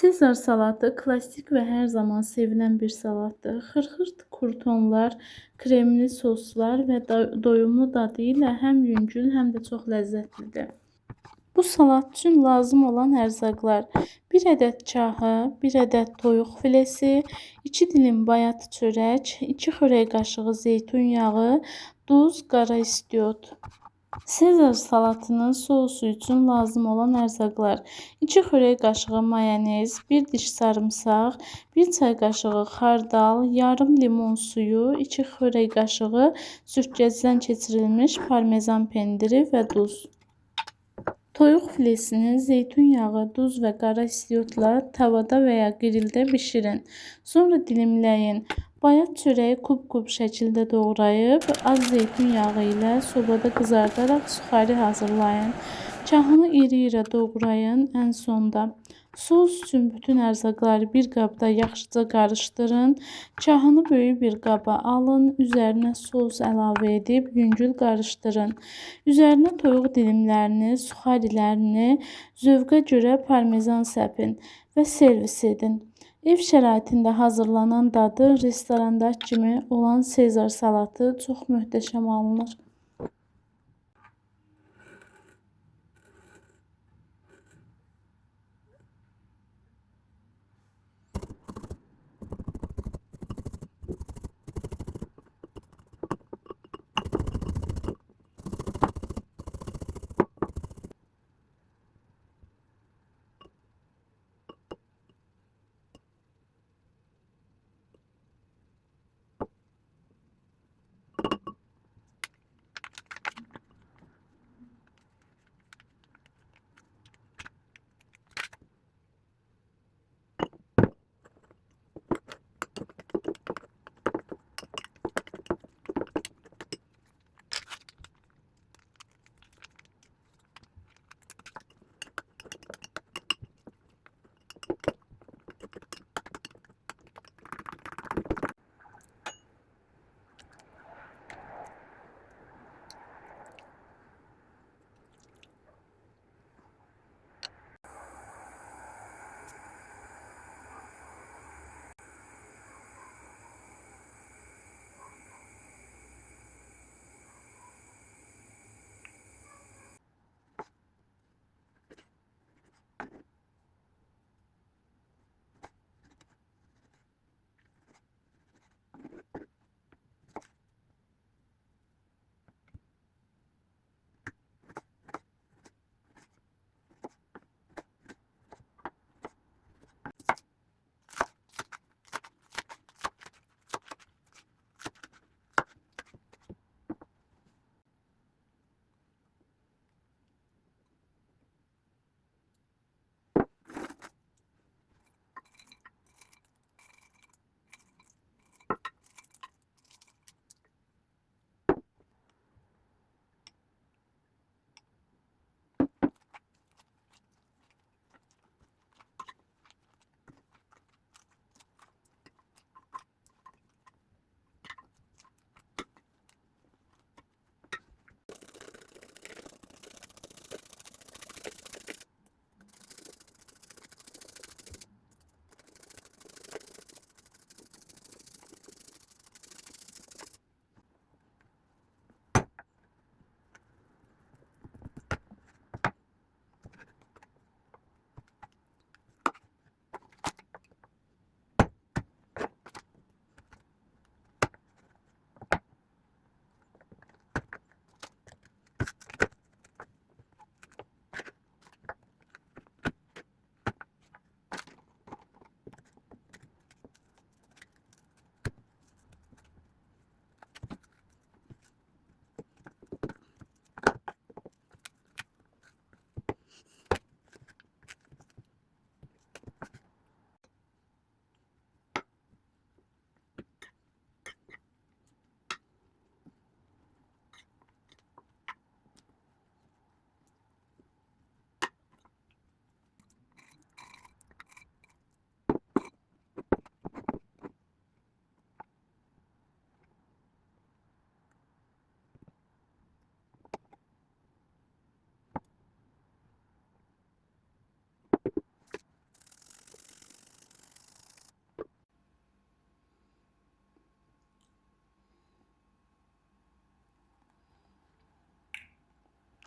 Sezar salatı klassik və hər zaman sevilən bir salatdır. Xırxır krutonlar, kremli soslar və doyumlu dadı ilə həm yüngül, həm də çox ləzzətlidir. Bu salat üçün lazım olan ərzaqlar: 1 ədəd çahı, 1 ədəd toyuq filesi, 2 dilim bayat çörək, 2 xörək qaşığı zeytun yağı, duz, qara istiot. Sezar salatının sousu üçün lazım olan ərzaqlar: 2 xörək qaşığı mayonez, 1 diş sarımsaq, 1 çay qaşığı xardal, yarım limon suyu, 2 xörək qaşığı sürtgəcdən keçirilmiş parmezan pendiri və duz. Toyuq filesini zeytun yağı, duz və qara istiotla tavada və ya qrildə bişirin. Sonra dilimləyin. Bayat çörəyi kub-kub şəkildə doğrayıb, az zeytun yağı ilə sobada qızardaraq suxari hazırlayın. Çahını iri-iri doğrayın ən sonda. Sos üçün bütün ərzaqları bir qabda yaxşıca qarışdırın. Çahını böyük bir qaba alın, üzərinə sos əlavə edib yüngül qarışdırın. Üzərinə toyuq dilimlərini, suxarilərini, zövqə görə parmezan səpin və servis edin. Ev şəraitində hazırlanan dadı restorandakı kimi olan Sezar salatı çox möhtəşəm alınır.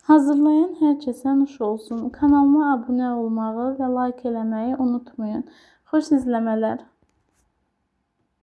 Hazırlayan hər kəsə nuş olsun. Kanalıma abunə olmağı və like eləməyi unutmayın. Xoş izləmələr.